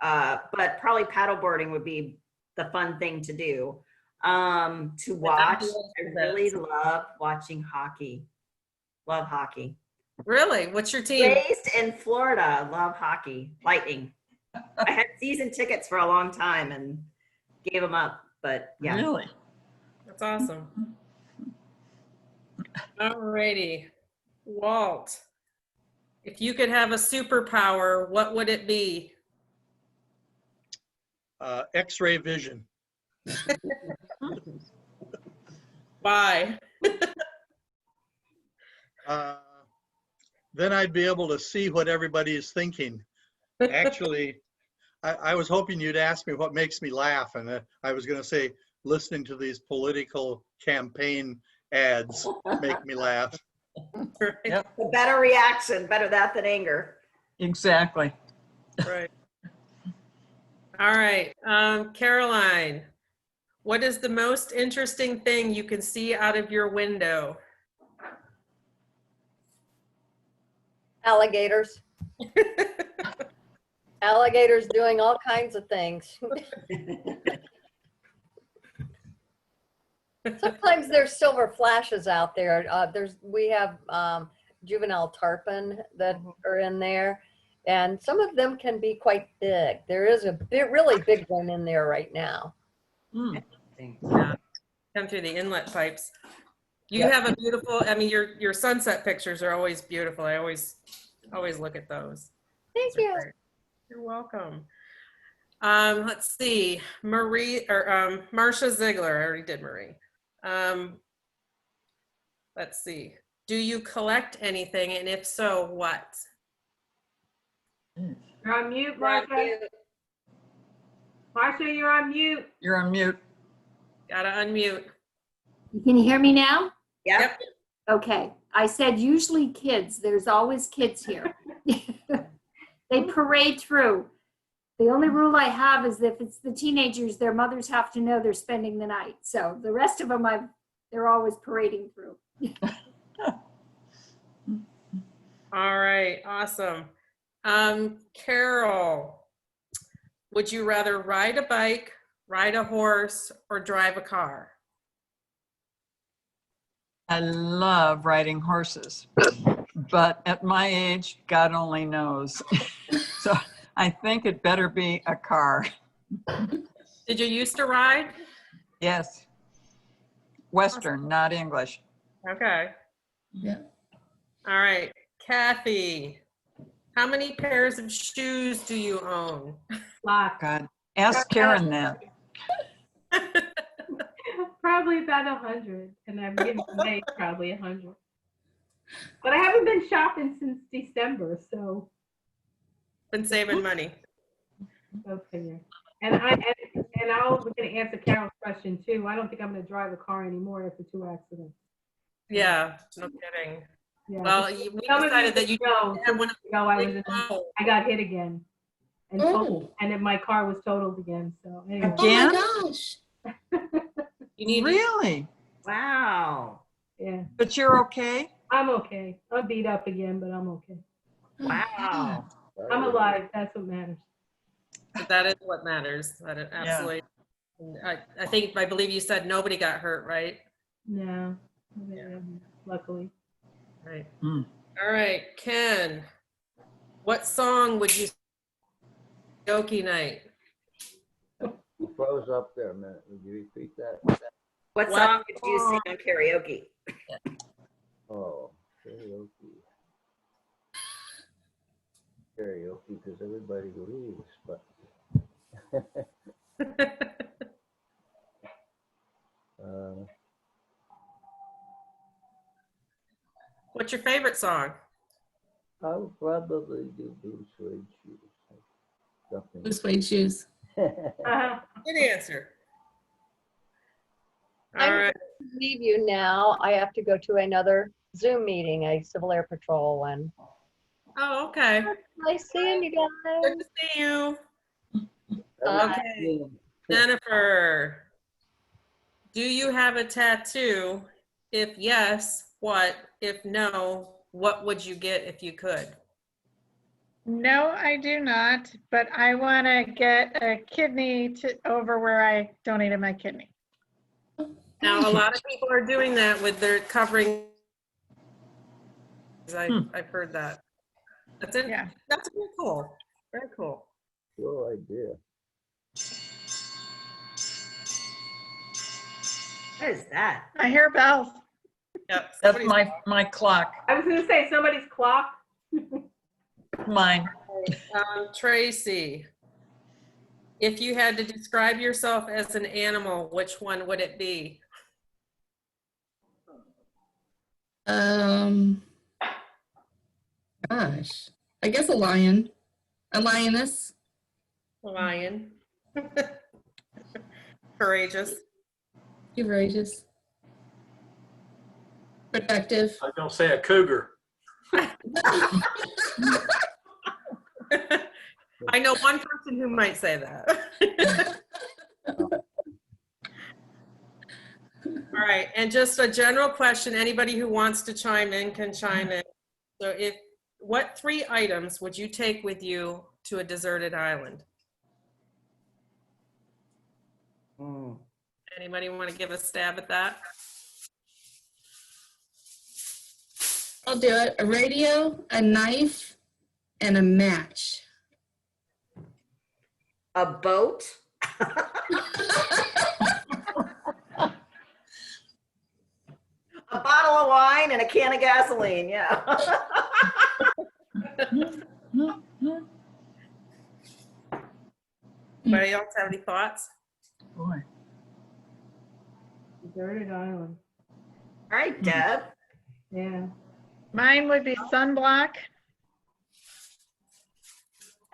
But probably paddleboarding would be the fun thing to do. To watch, I really love watching hockey. Love hockey. Really? What's your team? Raised in Florida, love hockey. Lightning. I had season tickets for a long time and gave them up, but yeah. Really? That's awesome. All righty. Walt, if you could have a superpower, what would it be? X-ray vision. Why? Then I'd be able to see what everybody is thinking. Actually, I was hoping you'd ask me what makes me laugh, and I was going to say listening to these political campaign ads make me laugh. Yep. The better reaction, better that than anger. Exactly. Right. All right. Caroline, what is the most interesting thing you can see out of your window? Alligators. Alligators doing all kinds of things. Sometimes there's silver flashes out there. We have juvenile tarpon that are in there, and some of them can be quite big. There is a really big one in there right now. Yeah. Come through the inlet pipes. You have a beautiful, I mean, your sunset pictures are always beautiful. I always look at those. Thank you. Great. You're welcome. Let's see, Marcia Ziegler, I already did Marie. Let's see, do you collect anything, and if so, what? You're on mute, Marcia. Marcia, you're on mute. You're on mute. Gotta unmute. Can you hear me now? Yep. Okay. I said usually kids. There's always kids here. They parade through. The only rule I have is if it's the teenagers, their mothers have to know they're spending the night. So the rest of them, they're always parading through. All right, awesome. Carol, would you rather ride a bike, ride a horse, or drive a car? I love riding horses, but at my age, God only knows. So I think it better be a car. Did you used to ride? Yes. Western, not English. Okay. Yeah. All right. Kathy, how many pairs of shoes do you own? Lots. God, ask Karen that. Probably about 100, and I'm giving away probably 100. But I haven't been shopping since December, so Been saving money. go figure. And I'm going to answer Carol's question too. I don't think I'm going to drive a car anymore after 2 accidents. Yeah, no kidding. Yeah. Well, we decided that you know, have one of I got hit again, and Oh. and then my car was totaled again. So anyway. Again? Oh my gosh. you need Really? Wow. Yeah, But you're okay? I'm okay. I'm beat up again, but I'm okay. Wow. I'm alive. That's what matters. that is what matters. That is absolutely. I believe you said nobody got hurt, right? No, luckily. Right. Hmm. All right, Ken. What song would you karaoke night? You froze up there a minute. Would you repeat that? What song did you sing on karaoke? Oh, karaoke. Karaoke, because everybody leaves, but. What's your favorite song? I would probably do Blue Suede Shoes. Something. Blue suede shoes. Good answer. All I'm right. going to leave you now. I have to go to another Zoom meeting, a Civil Air Patrol one. Oh, okay. Nice seeing you guys. Good to see you. Bye. Okay. Jennifer, do you have a tattoo? If yes, what? If no, what would you get if you could? No, I do not, but I want to get a kidney over where I donated my kidney. Now, a lot of people are doing that with their covering. I've heard that. That's it. Yeah. That's very cool. Very cool. Cool idea. What is that? I hear bells. Yep. That's my clock. I was going to say somebody's clock. Mine. Tracy, if you had to describe yourself as an animal, which one would it be? Gosh, I guess a lion, a lioness. A lion. Courageous. Courageous. Protective. I was gonna say a cougar. I know one person who might say that. All right, and just a general question, anybody who wants to chime in can chime in. So what 3 items would you take with you to a deserted island? Anybody want to give a stab at that? I'll do it. A radio, a knife, and a match. A boat? A bottle of wine and a can of gasoline, yeah. Anybody else have any thoughts? Boy. Deserted island. All right, Deb. Yeah. Mine would be sunblock,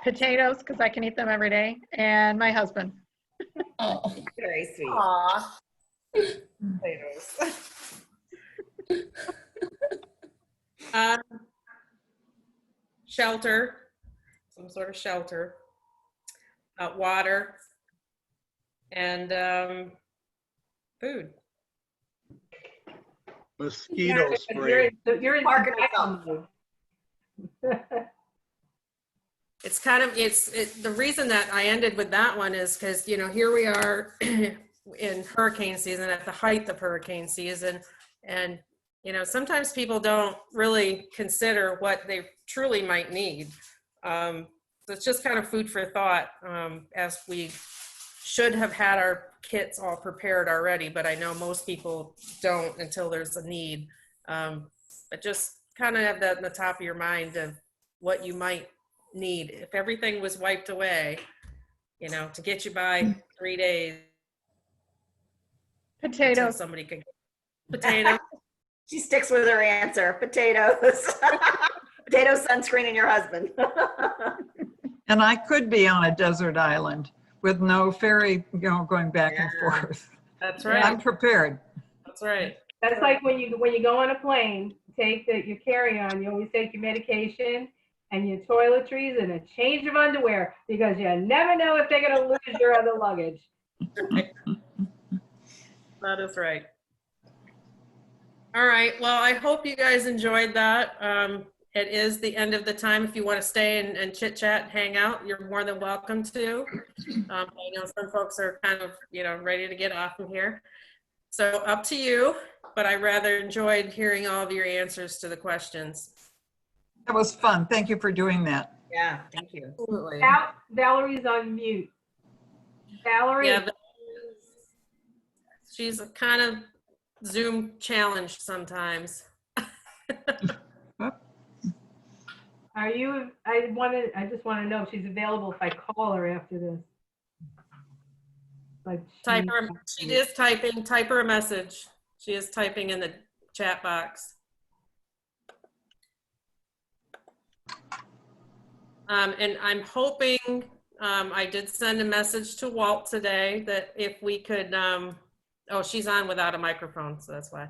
potatoes, because I can eat them every day, and my husband. Oh. Very sweet. Aw. Potatoes. Shelter, some sort of shelter, water, and food. Mosquito spray. You're in Market survival mode. It's kind of, the reason that I ended with that one is because, here we are in hurricane season, at the height of hurricane season, and sometimes people don't really consider what they truly might need. So it's just kind of food for thought, as we should have had our kits all prepared already, but I know most people don't until there's a need. But just kind of have that in the top of your mind of what you might need. If everything was wiped away, to get you by 3 days. Until Potatoes. somebody could potato. She sticks with her answer, potatoes. Potato, sunscreen, and your husband. And I could be on a desert island with no ferry, going back and forth. That's right. I'm prepared. That's right. That's like when you go on a plane, take your carry-on. You always take your medication and your toiletries and a change of underwear, because you never know if they're gonna lose your other luggage. That is right. All right. Well, I hope you guys enjoyed that. It is the end of the time. If you want to stay and chit chat, hang out, you're more than welcome to. I know some folks are kind of, ready to get off from here. So up to you, but I rather enjoyed hearing all of your answers to the questions. That was fun. Thank you for doing that. Yeah, thank you. Absolutely. Valerie's on mute. Valerie. Yeah, she's kind of Zoom challenged sometimes. Are you, I just want to know if she's available if I call her after this. Like She is typing, type her a message. She is typing in the chat box. And I'm hoping, I did send a message to Walt today that if we could, oh, she's on without a microphone, so that's why.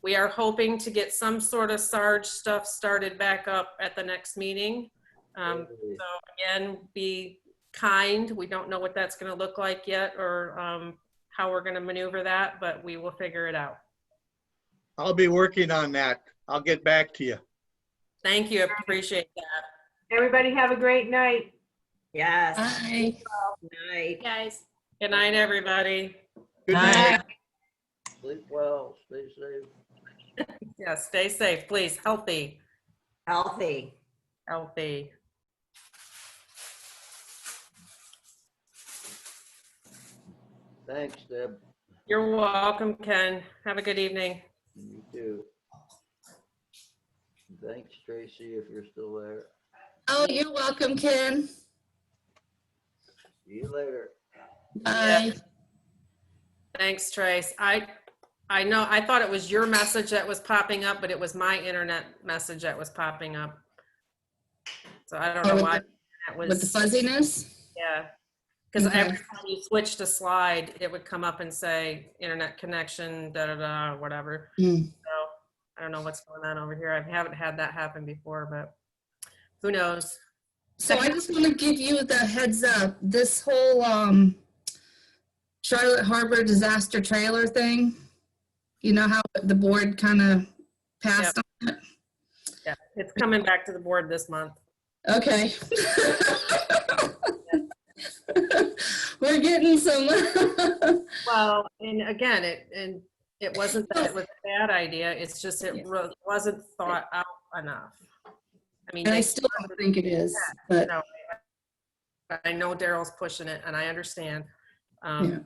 We are hoping to get some sort of SARG stuff started back up at the next meeting. So again, be kind. We don't know what that's going to look like yet, or how we're going to maneuver that, but we will figure it out. I'll be working on that. I'll get back to you. Thank you. Appreciate that. Everybody have a great night. Yes. Bye. Good night. Guys. Good night, everybody. Good night. Sleep well, stay safe. Yeah, stay safe, please. Healthy. Healthy. Healthy. Thanks, Deb. You're welcome, Ken. Have a good evening. You too. Thanks, Tracy, if you're still there. Oh, you're welcome, Ken. See you later. Bye. Thanks, Trace. I know, I thought it was your message that was popping up, but it was my internet message that was popping up. So I don't know why that was. With the fuzziness? Yeah. Because Okay. every time you switch to slide, it would come up and say internet connection, whatever. Mm. So I don't know what's going on over here. I haven't had that happen before, but who knows? So I just want to give you the heads up. This whole Charlotte Harbor disaster trailer thing, you know how the board kind of passed on it? Yeah, it's coming back to the board this month. Okay. We're getting some. Well, and again, it wasn't that it was a bad idea. It's just it wasn't thought out enough. I mean, And I still don't think it is, but I know Daryl's pushing it, and I understand. Yeah.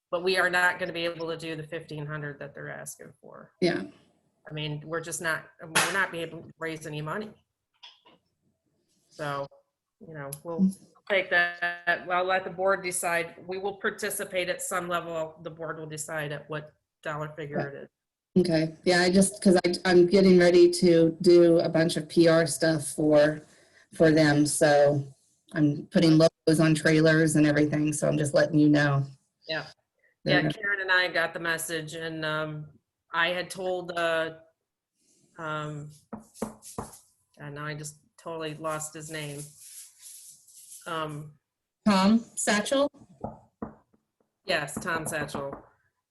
But we are not going to be able to do the 1,500 that they're asking for. Yeah. I mean, we're not being able to raise any money. So, we'll take that. I'll let the board decide. We will participate at some level. The board will decide at what dollar figure it is. Okay. Yeah, because I'm getting ready to do a bunch of PR stuff for them. So I'm putting logos on trailers and everything. So I'm just letting you know. Yeah. Yeah, Karen and I got the message, and I had told, and now I just totally lost his name. Tom Satchel? Yes, Tom Satchel.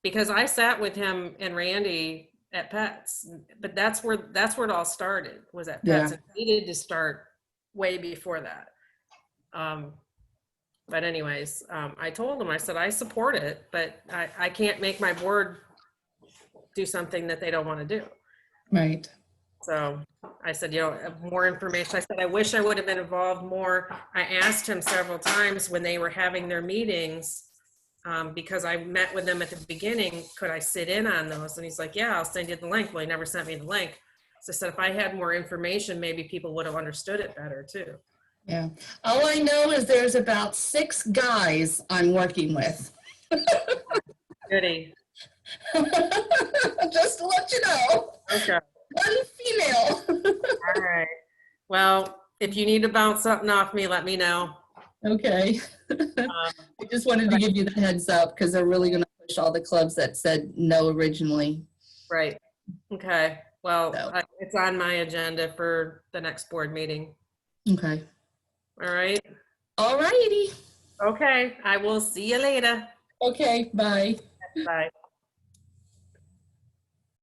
Because I sat with him and Randy at Pets, but that's where it all started, was at Pets. Yeah. It needed to start way before that. But anyways, I told him, I said, I support it, but I can't make my board do something that they don't want to do. Right. So I said, more information. I said, I wish I would have been involved more. I asked him several times when they were having their meetings, because I met with them at the beginning, could I sit in on those? And he's like, yeah, I'll send you the link. Well, he never sent me the link. So I said, if I had more information, maybe people would have understood it better too. Yeah. All I know is there's about 6 guys I'm working with. Goody. Just to let you know. Okay. One female. All right. Well, if you need to bounce something off me, let me know. Okay. I just wanted to give you the heads up because they're really going to push all the clubs that said no originally. Right. Okay. Well, So. it's on my agenda for the next board meeting. Okay. All right. All righty. Okay. I will see you later. Okay. Bye. Bye.